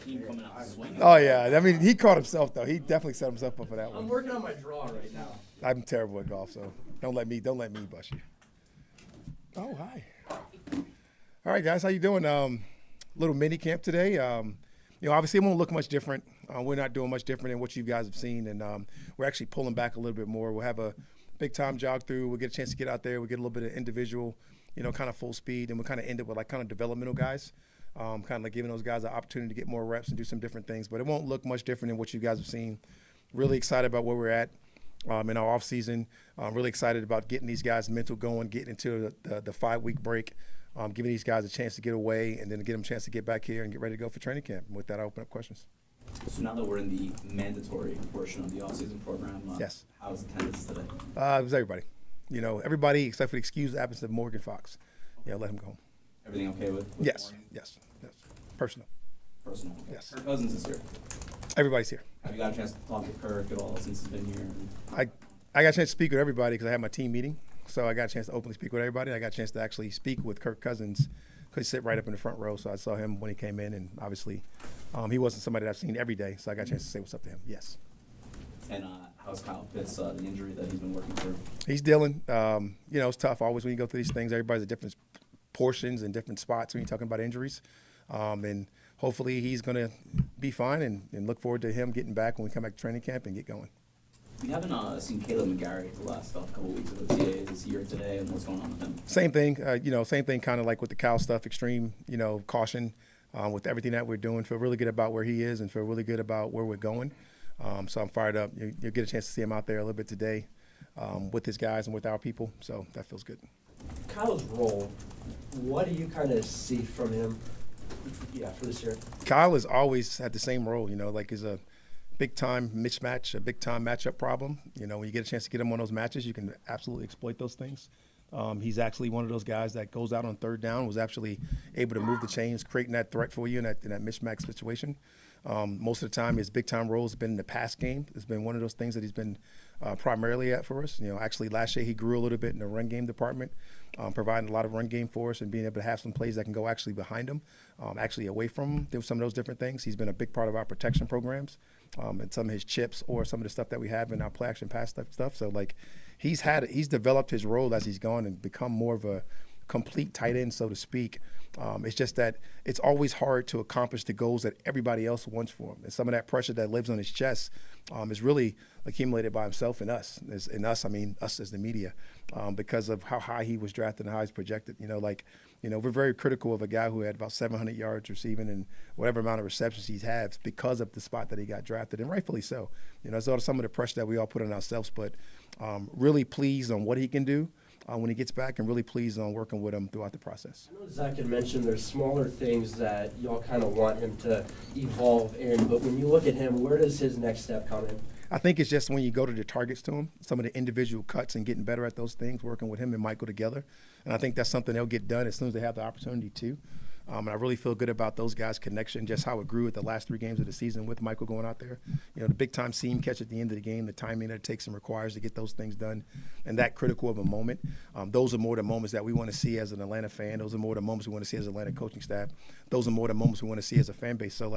Raheem coming out swinging. Oh, yeah. I mean, he caught himself, though. He definitely set himself up for that one. I'm working on my draw right now. I'm terrible at golf, so don't let me bust you. Oh, hi. All right, guys, how you doing? Little mini camp today. Obviously it won't look much different. We're not doing much different than what you guys have seen, and we're actually pulling back a little bit more. We'll have a big-time jog through. We'll get a chance to get out there. We'll get a little bit of individual, kind of full speed, and we'll kind of end it with, like, kind of developmental guys, kind of like giving those guys an opportunity to get more reps and do some different things. But it won't look much different than what you guys have seen. Really excited about where we're at. In our offseason, really excited about getting these guys mental going, getting into the 5-week break, giving these guys a chance to get away and then get them a chance to get back here and get ready to go for training camp. And with that, I open up questions. So now that we're in the mandatory portion of the offseason program, yes. How's attendance today? It was everybody. Everybody except for the excuse absence of Morgan Fox. Let him go home. Everything okay with yes, Morgan? yes. Personal. Personal. Okay. Yes. Kirk Cousins is here. Everybody's here. Have you got a chance to talk with Kirk at all since he's been here? I got a chance to speak with everybody because I had my team meeting. So I got a chance to openly speak with everybody. I got a chance to actually speak with Kirk Cousins because he sit right up in the front row. So I saw him when he came in, and obviously he wasn't somebody that I've seen every day. So I got a chance to say what's up to him. Yes. And how's Kyle Pitts, the injury that he's been working through? He's dealing. It's tough always when you go through these things. Everybody's at different portions and different spots when you're talking about injuries. And hopefully he's going to be fine and look forward to him getting back when we come back to training camp and get going. We haven't seen Caleb McGarry the last couple of weeks of the TA this year today, and what's going on with him? Same thing, kind of like with the Cal stuff, extreme, caution with everything that we're doing. Feel really good about where he is and feel really good about where we're going. So I'm fired up. You'll get a chance to see him out there a little bit today with his guys and with our people, so that feels good. Kyle's role, what do you kind of see from him for this year? Kyle has always had the same role, like is a big-time mismatch, a big-time matchup problem. When you get a chance to get him on those matches, you can absolutely exploit those things. He's actually one of those guys that goes out on third down, was actually able to move the chains, creating that threat for you in that mismatch situation. Most of the time, his big-time role has been in the pass game. It's been one of those things that he's been primarily at for us. Actually last year he grew a little bit in the run game department, providing a lot of run game for us and being able to have some plays that can go actually behind him, actually away from him. There were some of those different things. He's been a big part of our protection programs and some of his chips or some of the stuff that we have in our play action pass stuff. So he's developed his role as he's gone and become more of a complete tight end, so to speak. It's just that it's always hard to accomplish the goals that everybody else wants for him. And some of that pressure that lives on his chest is really accumulated by himself and us. I mean us as the media, because of how high he was drafted and how he's projected. We're very critical of a guy who had about 700 yards receiving and whatever amount of receptions he's had because of the spot that he got drafted, and rightfully so. So some of the pressure that we all put on ourselves, but really pleased on what he can do when he gets back, and really pleased on working with him throughout the process. I know Zach had mentioned there's smaller things that y'all kind of want him to evolve in, but when you look at him, where does his next step come in? I think it's just when you go to the targets to him, some of the individual cuts and getting better at those things, working with him and Michael together. And I think that's something they'll get done as soon as they have the opportunity to. And I really feel good about those guys' connection, just how it grew at the last 3 games of the season with Michael going out there. The big-time seam catch at the end of the game, the timing that it takes and requires to get those things done, and that critical of a moment. Those are more the moments that we want to see as an Atlanta fan. Those are more the moments we want to see as Atlanta coaching staff. Those are more the moments we want to see as a fan base. So,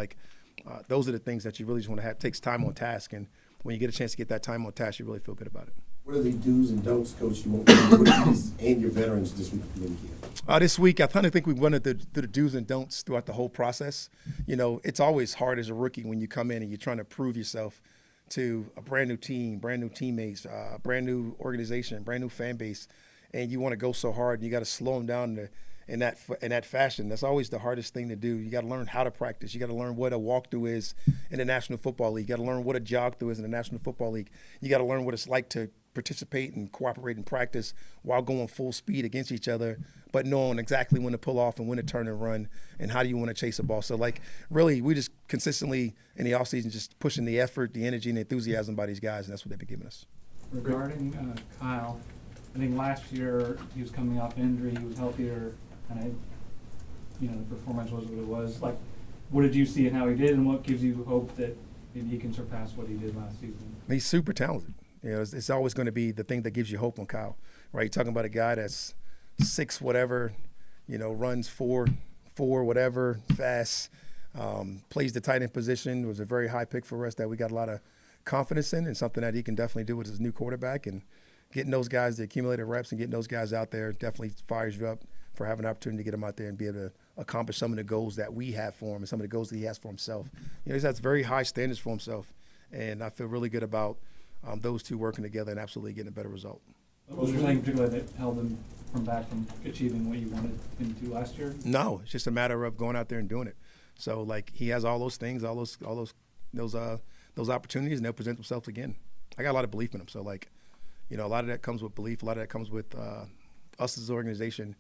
those are the things that you really just want to have. It takes time on task, and when you get a chance to get that time on task, you really feel good about it. What are the do's and don'ts, Coach, you want your rookies and your veterans this week at minicamp? This week, I kind of think we went through the do's and don'ts throughout the whole process. It's always hard as a rookie when you come in and you're trying to prove yourself to a brand new team, brand new teammates, brand new organization, brand new fan base, and you want to go so hard and you got to slow them down in that fashion. That's always the hardest thing to do. You got to learn how to practice. You got to learn what a walkthrough is in the National Football League. You got to learn what a jog through is in the National Football League. You got to learn what it's like to participate and cooperate and practice while going full speed against each other, but knowing exactly when to pull off and when to turn and run and how do you want to chase a ball. So, really, we just consistently in the offseason just pushing the effort, the energy, and the enthusiasm by these guys, and that's what they've been giving us. Regarding Kyle, I think last year he was coming off injury, he was healthier, and the performance was what it was. What did you see and how he did, and what gives you hope that maybe he can surpass what he did last season? He's super talented. It's always going to be the thing that gives you hope on Kyle, right? You're talking about a guy that's 6 whatever, runs 4 whatever, fast, Plays the tight end position. It was a very high pick for us that we got a lot of confidence in, and something that he can definitely do with his new quarterback. And getting those guys the accumulated reps and getting those guys out there definitely fires you up for having an opportunity to get him out there and be able to accomplish some of the goals that we have for him and some of the goals that he has for himself. You know, he has very high standards for himself, and I feel really good about those two working together and absolutely getting a better result. What was there something in particular that held him back from achieving what you wanted him to do last year? No, it's just a matter of going out there and doing it. So like he has all those things, all those opportunities, and they'll present themselves again. I got a lot of belief in him. So like, you know, a lot of that comes with belief. A lot of that comes with us as an organization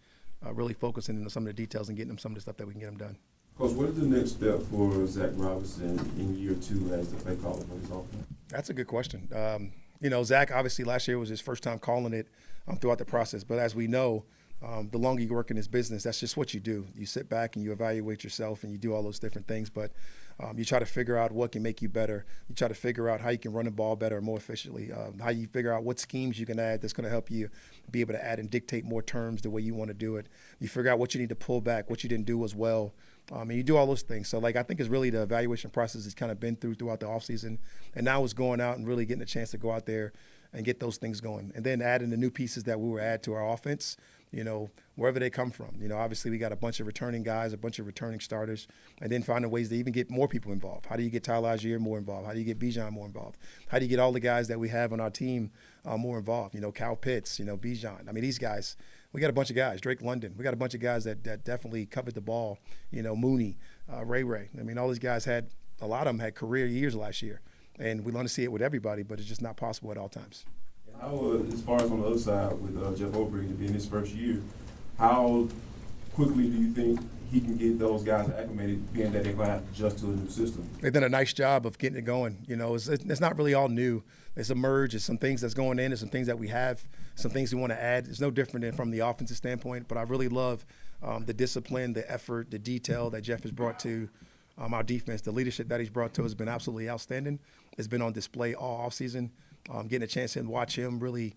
really focusing on some of the details and getting them some of the stuff that we can get them done. Coach, what is the next step for Zach Robinson in year 2 as the play caller for his offense? That's a good question. You know, Zach, obviously last year was his first time calling it throughout the process. But as we know, the longer you work in this business, that's just what you do. You sit back and you evaluate yourself and you do all those different things. But you try to figure out what can make you better. You try to figure out how you can run the ball better and more efficiently, how you figure out what schemes you can add that's going to help you be able to add and dictate more terms the way you want to do it. You figure out what you need to pull back, what you didn't do as well. And you do all those things. So, like, I think it's really the evaluation process has kind of been throughout the offseason. And now it's going out and really getting a chance to go out there and get those things going. And then adding the new pieces that we will add to our offense, you know, wherever they come from. You know, obviously we got a bunch of returning guys, a bunch of returning starters, and then finding ways to even get more people involved. How do you get Tyler Algier more involved? How do you get Bijan more involved? How do you get all the guys that we have on our team more involved? You know, Cal Pitts, you know, Bijan. I mean, these guys, we got a bunch of guys. Drake London. We got a bunch of guys that definitely covered the ball. You know, Mooney, Ray. I mean, all these guys had, a lot of them had career years last year. And we want to see it with everybody, but it's just not possible at all times. How, as far as on the other side with Jeff O'Brien being his first year, how quickly do you think he can get those guys acclimated, being that they're going to have to adjust to a new system? They've done a nice job of getting it going. You know, it's not really all new. It's a merge. It's some things that's going in. It's some things that we have, some things we want to add. It's no different than from the offensive standpoint, but I really love the discipline, the effort, the detail that Jeff has brought to our defense. The leadership that he's brought to has been absolutely outstanding. It's been on display all offseason. Getting a chance to watch him really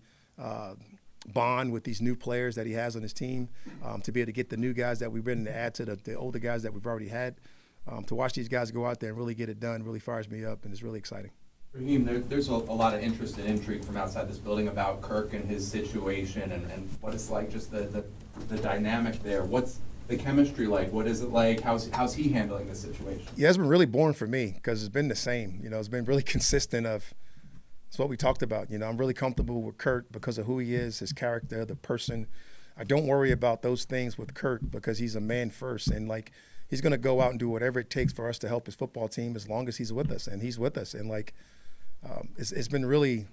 bond with these new players that he has on his team, to be able to get the new guys that we've been to add to the older guys that we've already had. To watch these guys go out there and really get it done really fires me up, and it's really exciting. Raheem, there's a lot of interest and intrigue from outside this building about Kirk and his situation and what it's like, just the dynamic there. What's the chemistry like? What is it like? How's he handling this situation? Yeah, it's been really boring for me because it's been the same. You know, it's been really consistent of – it's what we talked about. You know, I'm really comfortable with Kurt because of who he is, his character, the person. I don't worry about those things with Kurt because he's a man first. And, like, he's going to go out and do whatever it takes for us to help his football team as long as he's with us. And he's with us. And, like, it's been really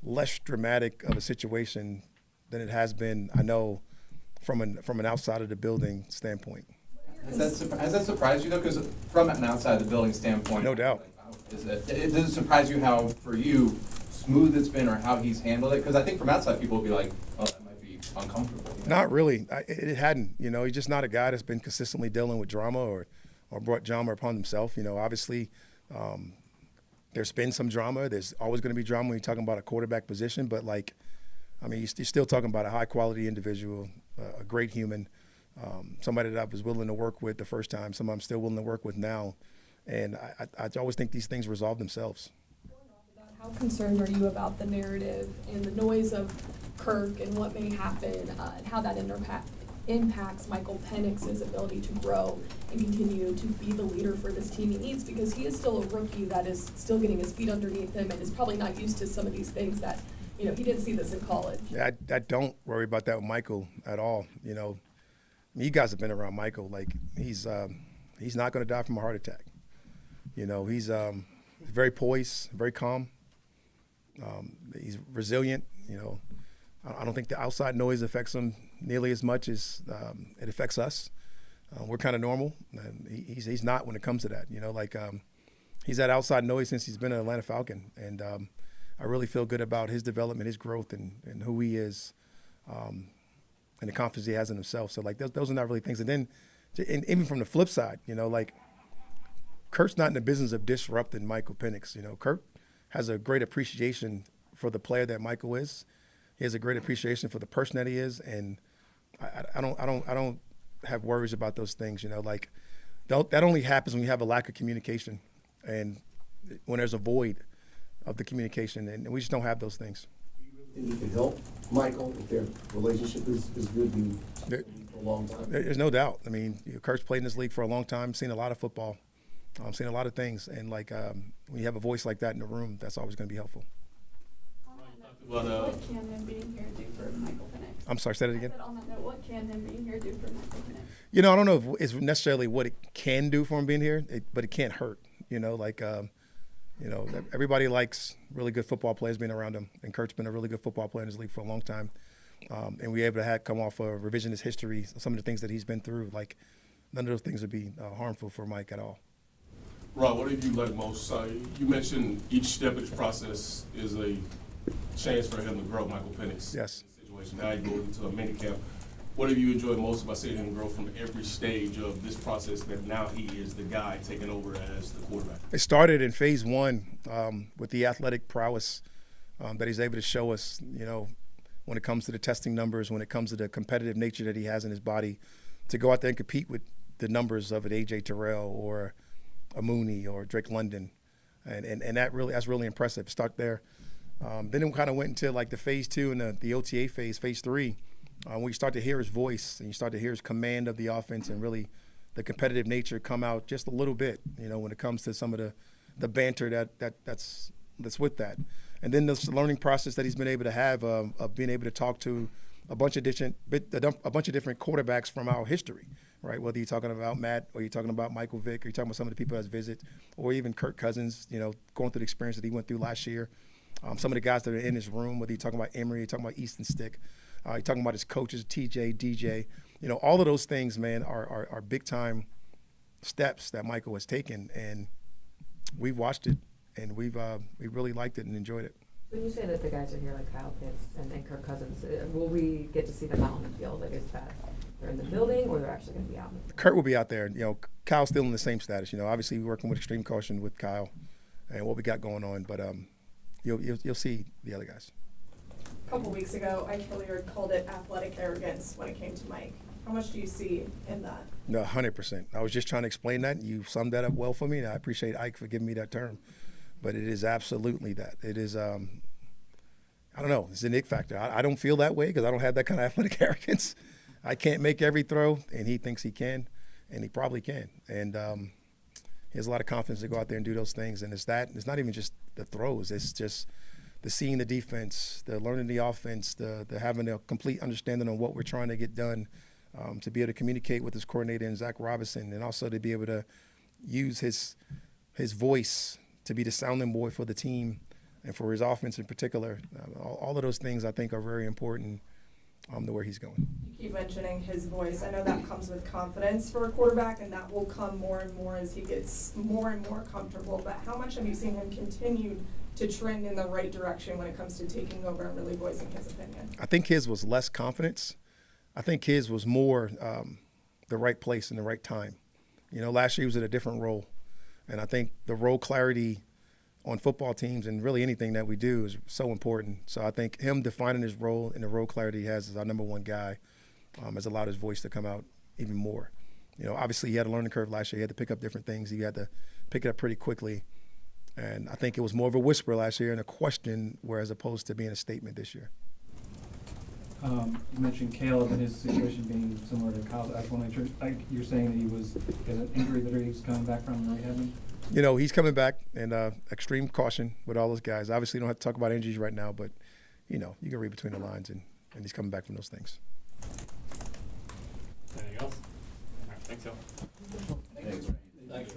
less dramatic of a situation than it has been, I know, from an outside of the building standpoint. Has that surprised you, though? Because from an outside the building standpoint, No doubt. does it surprise you how, for you, smooth it's been or how he's handled it? Because I think from outside people would be like, oh, that might be uncomfortable. You know? Not really. It hadn't. You know, he's just not a guy that's been consistently dealing with drama or brought drama upon himself. You know, obviously there's been some drama. There's always going to be drama when you're talking about a quarterback position. But, like, I mean, you're still talking about a high-quality individual, a great human, somebody that I was willing to work with the first time, somebody I'm still willing to work with now. And I always think these things resolve themselves. How concerned are you about the narrative and the noise of Kirk and what may happen and how that impacts Michael Penix's ability to grow and continue to be the leader for this team he needs, because he is still a rookie that is still getting his feet underneath him and is probably not used to some of these things that, you know, he didn't see this in college. Yeah, I don't worry about that with Michael at all. You know, you guys have been around Michael. Like, he's not going to die from a heart attack. You know, he's very poised, very calm. He's resilient. You know, I don't think the outside noise affects him nearly as much as it affects us. We're kind of normal, and he's not when it comes to that. You know, like he's had outside noise since he's been an Atlanta Falcon, and I really feel good about his development, his growth, and who he is, and the confidence he has in himself. So, like, those are not really things. And then, even from the flip side, you know, like, Kurt's not in the business of disrupting Michael Penix. You know, Kurt has a great appreciation for the player that Michael is. He has a great appreciation for the person that he is, and I don't have worries about those things. You know, like, that only happens when you have a lack of communication and when there's a void of the communication, and we just don't have those things. And you can help Michael if their relationship is good for a long time. There's no doubt. I mean, Kurt's played in this league for a long time, seen a lot of football, seen a lot of things, and like when you have a voice like that in the room, that's always going to be helpful. What can him being here do for Michael Penix? I'm sorry, say that again. I said on that note, what can him being here do for Michael Penix? You know, I don't know if it's necessarily what it can do for him being here, but it can't hurt. You know, like, everybody likes really good football players being around him, and Kurt's been a really good football player in this league for a long time. And we're able to come off a revisionist history, some of the things that he's been through. Like, none of those things would be harmful for Mike at all. Rob, what have you liked most? You mentioned each step of this process is a chance for him to grow, Michael Penix. Yes. Situation. Now you go into a minicamp. What have you enjoyed most about seeing him grow from every stage of this process that now he is the guy taking over as the quarterback? It started in phase one with the athletic prowess that he's able to show us, you know, when it comes to the testing numbers, when it comes to the competitive nature that he has in his body, to go out there and compete with the numbers of an A.J. Terrell or a Mooney or Drake London. And that's really impressive. Start there. Then it kind of went into like the phase two and the OTA phase three, when you start to hear his voice and you start to hear his command of the offense and really the competitive nature come out just a little bit, you know, when it comes to some of the banter that's with that. And then this learning process that he's been able to have of being able to talk to a bunch of different quarterbacks from our history, right? Whether you're talking about Matt or you're talking about Michael Vick or you're talking about some of the people that's visit, or even Kirk Cousins, you know, going through the experience that he went through last year. Some of the guys that are in his room, whether you're talking about Emery, you're talking about Easton Stick, you're talking about his coaches, TJ, DJ, you know, all of those things, man, are big time steps that Michael has taken, and we've watched it, and we really liked it and enjoyed it. When you say that the guys are here, like Kyle Pitts and Kirk Cousins, will we get to see them out on the field? Like, is that they're in the building or they're actually going to be out in the field? Kurt will be out there. You know, Kyle's still in the same status. You know, obviously we're working with extreme caution with Kyle and what we got going on, but you'll see the other guys. A couple weeks ago, Ike Hilliard called it athletic arrogance when it came to Mike. How much do you see in that? No, 100%. I was just trying to explain that. You summed that up well for me, and I appreciate Ike for giving me that term. But it is absolutely that. It is, I don't know, it's an ick factor. I don't feel that way because I don't have that kind of athletic arrogance. I can't make every throw, and he thinks he can, and he probably can. And he has a lot of confidence to go out there and do those things. And it's not even just the throws. It's just the seeing the defense, the learning the offense, the having a complete understanding on what we're trying to get done, to be able to communicate with his coordinator and Zach Robinson, and also to be able to use his voice to be the sounding board for the team and for his offense in particular. All of those things I think are very important to where he's going. You keep mentioning his voice. I know that comes with confidence for a quarterback, and that will come more and more as he gets more and more comfortable. But how much have you seen him continue to trend in the right direction when it comes to taking over and really voicing his opinion? I think his was less confidence. I think his was more the right place and the right time. You know, last year he was in a different role. And I think the role clarity on football teams and really anything that we do is so important. So I think him defining his role and the role clarity he has as our number one guy has allowed his voice to come out even more. You know, obviously he had a learning curve last year. He had to pick up different things. He had to pick it up pretty quickly. And I think it was more of a whisper last year and a question, as opposed to being a statement this year. You mentioned Caleb and his situation being similar to Kyle's. I just want to make sure, you're saying that he has an injury that he's coming back from rehabbing? You know, he's coming back, and extreme caution with all those guys. Obviously, you don't have to talk about injuries right now, but, you know, you can read between the lines, and he's coming back from those things. Anything else? All right, thanks, y'all. Thanks.